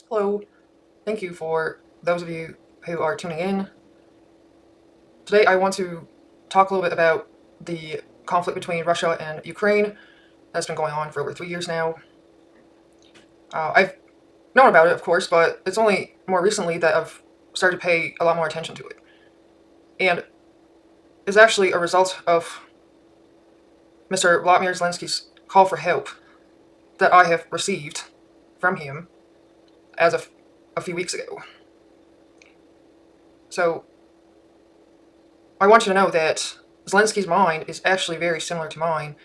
Hello, thank you for those of you who are tuning in. Today I want to talk a little bit about the conflict between Russia and Ukraine that's been going on for over 3 years now. I've known about it, of course, but it's only more recently that I've started to pay a lot more attention to it. And it's actually a result of Mr. Volodymyr Zelensky's call for help that I have received from him as of a few weeks ago. So I want you to know that Zelensky's mind is actually very similar to mine,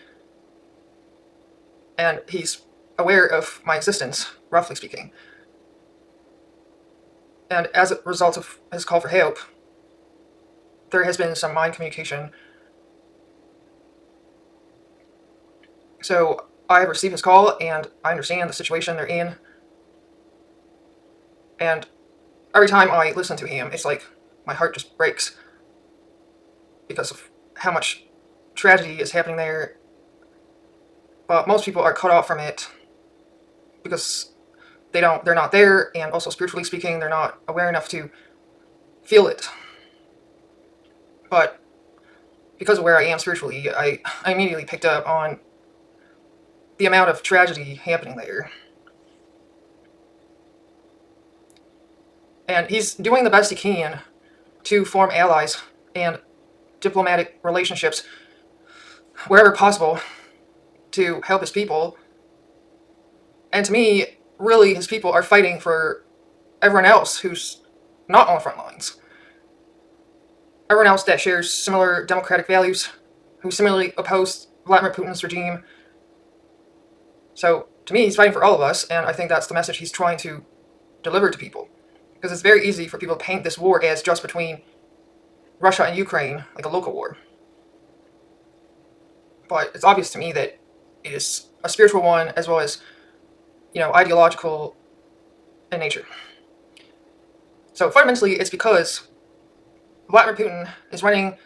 and he's aware of my existence, roughly speaking. And as a result of his call for help, there has been some mind communication. So I have received his call, and I understand the situation they're in. And every time I listen to him, it's like my heart just breaks because of how much tragedy is happening there. But most people are cut off from it because they're not there, and also spiritually speaking, they're not aware enough to feel it. But because of where I am spiritually, I immediately picked up on the amount of tragedy happening there. And he's doing the best he can to form allies and diplomatic relationships wherever possible to help his people. And to me, really, his people are fighting for everyone else who's not on the front lines. Everyone else that shares similar democratic values, who similarly oppose Vladimir Putin's regime. So, to me, he's fighting for all of us, and I think that's the message he's trying to deliver to people. Because it's very easy for people to paint this war as just between Russia and Ukraine, like a local war. But it's obvious to me that it is a spiritual one as well as, ideological in nature. So fundamentally, it's because Vladimir Putin is running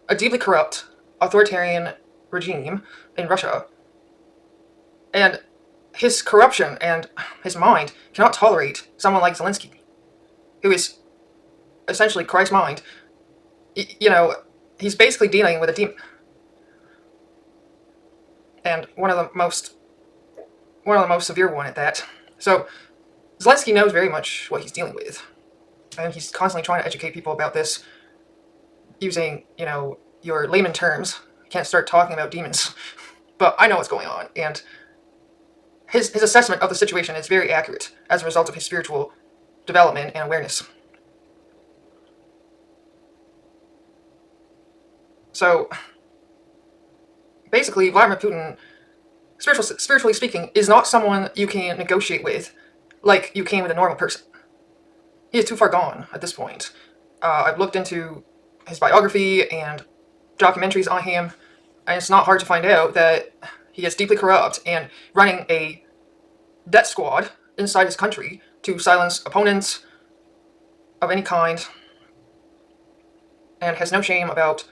a deeply corrupt, authoritarian regime in Russia, and his corruption and his mind cannot tolerate someone like Zelensky, who is essentially Christ's mind. He's basically dealing with a demon, and one of the most severe one at that. So Zelensky knows very much what he's dealing with, and he's constantly trying to educate people about this using, your layman terms. You can't start talking about demons, but I know what's going on, and his assessment of the situation is very accurate as a result of his spiritual development and awareness. So basically, Vladimir Putin, spiritually speaking, is not someone you can negotiate with like you can with a normal person. He is too far gone at this point. I've looked into his biography and documentaries on him, and it's not hard to find out that he is deeply corrupt and running a death squad inside his country to silence opponents of any kind, and has no shame about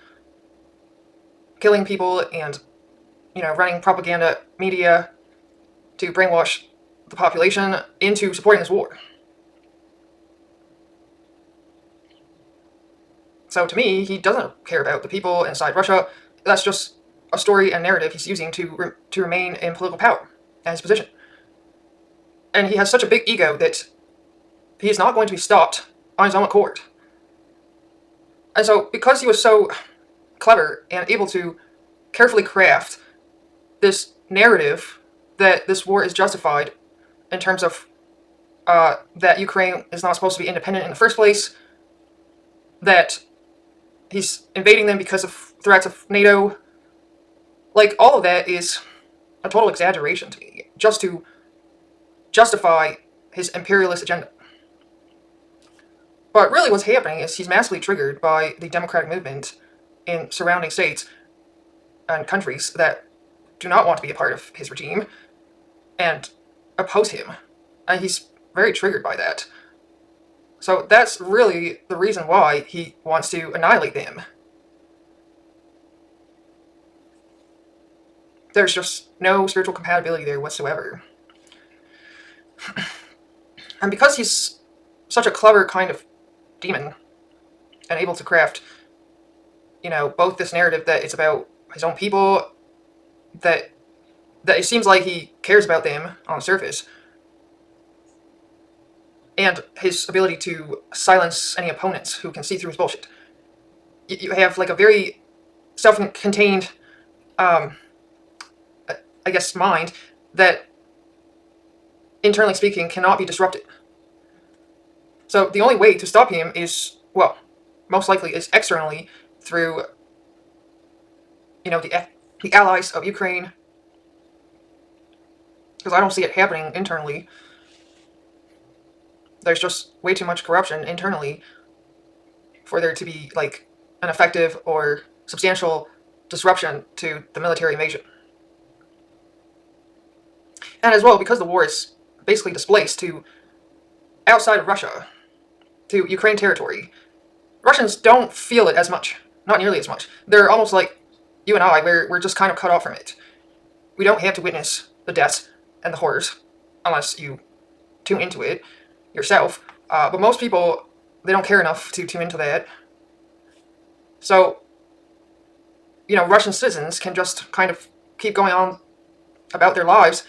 killing people and, running propaganda media to brainwash the population into supporting this war. So to me, he doesn't care about the people inside Russia. That's just a story and narrative he's using to remain in political power and his position. And he has such a big ego that he is not going to be stopped on his own accord. And so, because he was so clever and able to carefully craft this narrative that this war is justified in terms of that Ukraine is not supposed to be independent in the first place, that he's invading them because of threats of NATO, like all of that is a total exaggeration to me, just to justify his imperialist agenda. But really what's happening is he's massively triggered by the democratic movement in surrounding states and countries that do not want to be a part of his regime and oppose him. And he's very triggered by that. So that's really the reason why he wants to annihilate them. There's just no spiritual compatibility there whatsoever. And because he's such a clever kind of demon and able to craft, both this narrative that it's about his own people, that it seems like he cares about them on the surface, and his ability to silence any opponents who can see through his bullshit. You have like a very self-contained, um, I guess, mind that, internally speaking, cannot be disrupted. So the only way to stop him is, well, most likely is externally through, the allies of Ukraine, because I don't see it happening internally. There's just way too much corruption internally for there to be like an effective or substantial disruption to the military invasion. And as well, because the war is basically displaced to outside of Russia, to Ukraine territory, Russians don't feel it as much. Not nearly as much. They're almost like you and I, we're just kind of cut off from it. We don't have to witness the deaths and the horrors unless you tune into it yourself. But most people, they don't care enough to tune into that. So, Russian citizens can just kind of keep going on about their lives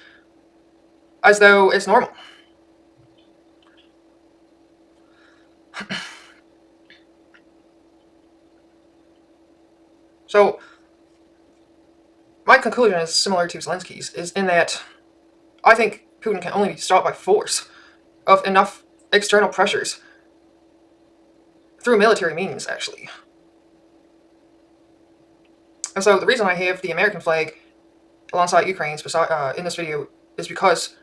as though it's normal. So, my conclusion is similar to Zelensky's, is in that I think Putin can only be stopped by force of enough external pressures through military means, actually. And so the reason I have the American flag alongside Ukraine's in this video is because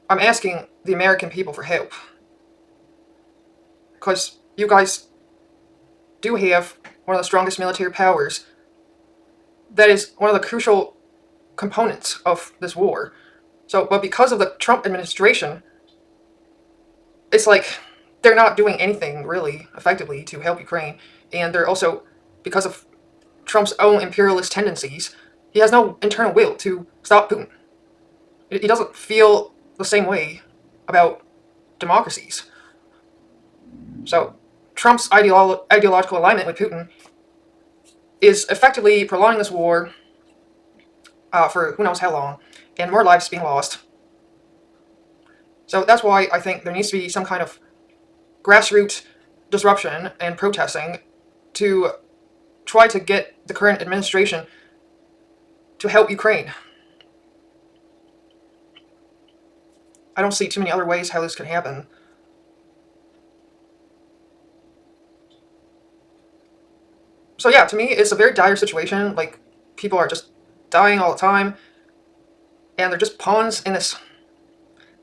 I'm asking the American people for help. Because you guys do have one of the strongest military powers that is one of the crucial components of this war. So, but because of the Trump administration, it's like they're not doing anything really effectively to help Ukraine. And they're also, because of Trump's own imperialist tendencies, he has no internal will to stop Putin. He doesn't feel the same way about democracies. So Trump's ideological alignment with Putin is effectively prolonging this war for who knows how long, and more lives being lost. So that's why I think there needs to be some kind of grassroots disruption and protesting to try to get the current administration to help Ukraine. I don't see too many other ways how this could happen. So yeah, to me, it's a very dire situation. Like, people are just dying all the time, and they're just pawns in this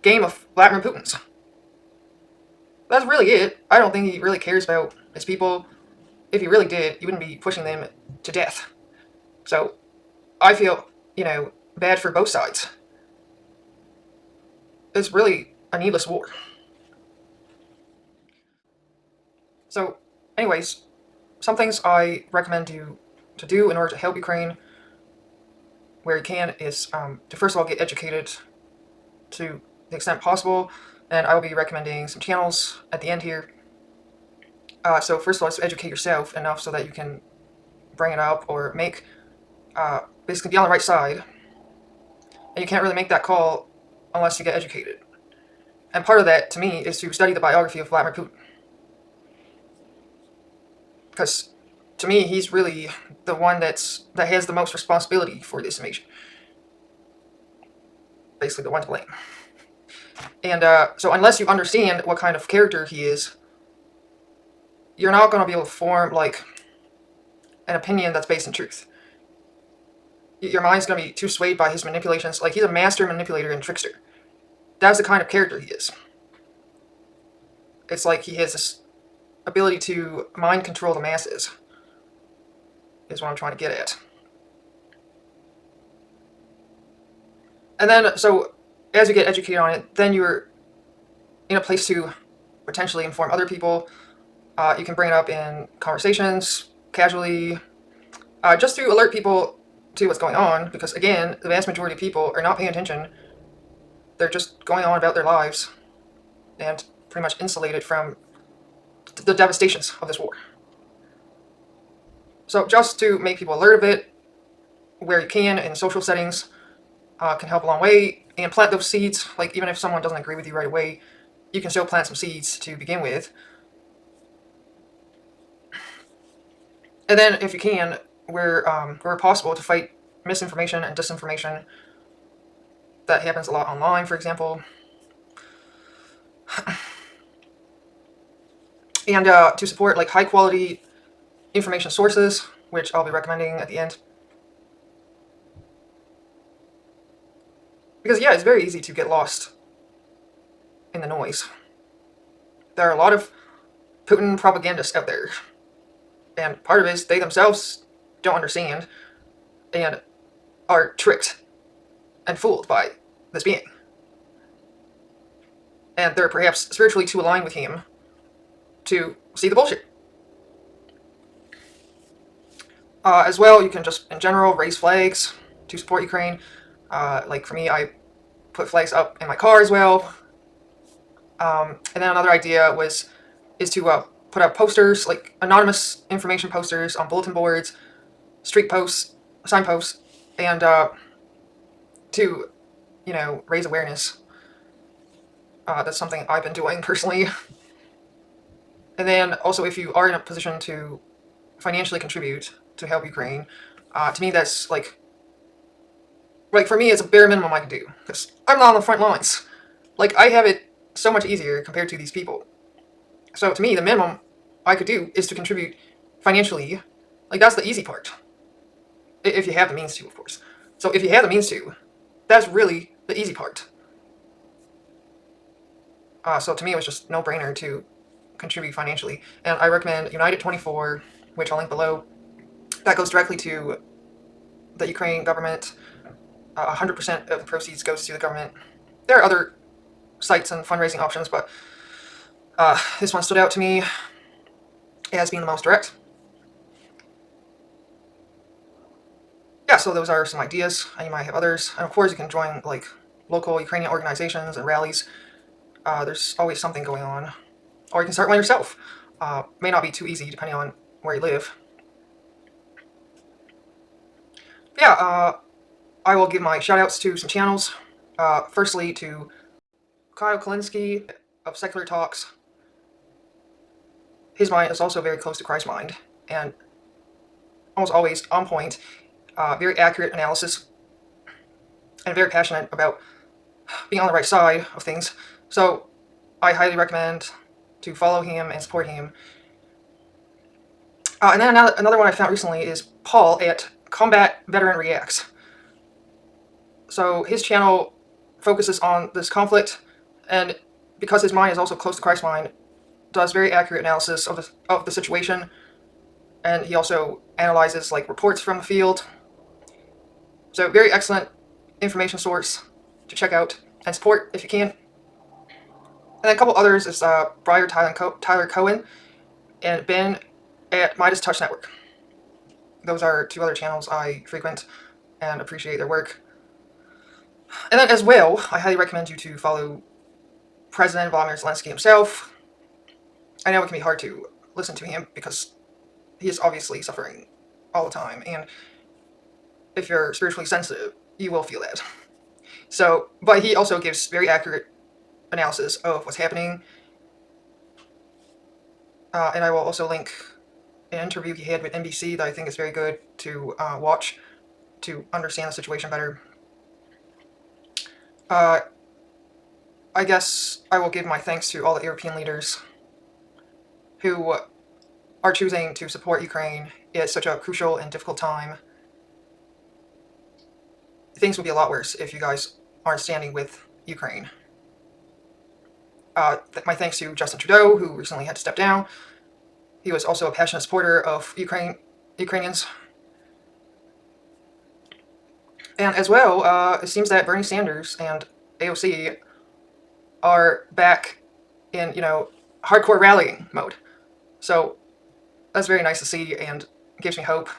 game of Vladimir Putin's. That's really it. I don't think he really cares about his people. If he really did, he wouldn't be pushing them to death. So I feel, bad for both sides. It's really a needless war. So, anyways, some things I recommend to do in order to help Ukraine where you can is to first of all get educated to the extent possible, and I will be recommending some channels at the end here. So first of all, just educate yourself enough so that you can bring it up or basically be on the right side. And you can't really make that call unless you get educated. And part of that, to me, is to study the biography of Vladimir Putin. Because, to me, he's really the one that has the most responsibility for this invasion. Basically, the one to blame. And so unless you understand what kind of character he is, you're not going to be able to form, like, an opinion that's based in truth. Your mind's going to be too swayed by his manipulations. Like, he's a master manipulator and trickster. That's the kind of character he is. It's like he has this ability to mind control the masses, is what I'm trying to get at. And then, so, as you get educated on it, then you're in a place to potentially inform other people. You can bring it up in conversations, casually, just to alert people to what's going on, because again, the vast majority of people are not paying attention. They're just going on about their lives. and pretty much insulated from the devastations of this war. So just to make people alert of it, where you can in social settings, can help a long way, and plant those seeds. Like, even if someone doesn't agree with you right away, you can still plant some seeds to begin with. And then, if you can, where possible, to fight misinformation and disinformation that happens a lot online, for example. And to support like high quality information sources, which I'll be recommending at the end. Because yeah, it's very easy to get lost in the noise. There are a lot of Putin propagandists out there, and part of it is they themselves don't understand and are tricked and fooled by this being. And they're perhaps spiritually too aligned with him to see the bullshit. As well, you can just, in general, raise flags to support Ukraine. Like for me, I put flags up in my car as well. And then another idea is to put up posters, like anonymous information posters on bulletin boards, street posts, signposts, and to, raise awareness. That's something I've been doing personally. And then also, if you are in a position to financially contribute to help Ukraine, to me that's like for me, it's a bare minimum I can do, because I'm not on the front lines. Like, I have it so much easier compared to these people. So to me, the minimum I could do is to contribute financially. Like, that's the easy part. If you have the means to, of course. So if you have the means to, that's really the easy part. So to me, it was just no-brainer to contribute financially. And I recommend United24, which I'll link below. That goes directly to the Ukraine government. 100% of the proceeds goes to the government. There are other sites and fundraising options, but this one stood out to me as being the most direct. Yeah, so those are some ideas, and you might have others. And of course, you can join like local Ukrainian organizations and rallies. There's always something going on. Or you can start one yourself. May not be too easy depending on where you live. But yeah, I will give my shout-outs to some channels. Firstly, to Kyle Kalinsky of Secular Talks. His mind is also very close to Christ's mind, and almost always on point, very accurate analysis, and very passionate about being on the right side of things. So I highly recommend to follow him and support him. And then another one I found recently is Paul at Combat Veteran Reacts. So his channel focuses on this conflict, and because his mind is also close to Christ's mind, does very accurate analysis of the situation, and he also analyzes like reports from the field. So very excellent information source to check out and support if you can. And then a couple others is Briar Tyler Cohen and Ben at Midas Touch Network. Those are two other channels I frequent and appreciate their work. And then as well, I highly recommend you to follow President Volodymyr Zelenskyy himself. I know it can be hard to listen to him because he is obviously suffering all the time, and if you're spiritually sensitive, you will feel that. So, but he also gives very accurate analysis of what's happening. And I will also link an interview he had with NBC that I think is very good to watch to understand the situation better. I guess I will give my thanks to all the European leaders who are choosing to support Ukraine at such a crucial and difficult time. Things would be a lot worse if you guys aren't standing with Ukraine. My thanks to Justin Trudeau, who recently had to step down. He was also a passionate supporter of Ukrainians. And as well, it seems that Bernie Sanders and AOC are back in, hardcore rallying mode. So that's very nice to see and gives me hope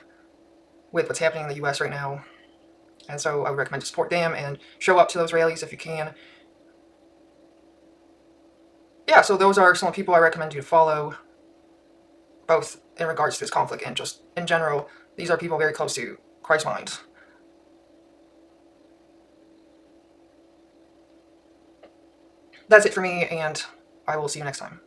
with what's happening in the US right now. And so I would recommend to support them and show up to those rallies if you can. yeah, so those are some people I recommend you to follow, both in regards to this conflict and just in general. These are people very close to Christ's mind. That's it for me, and I will see you next time.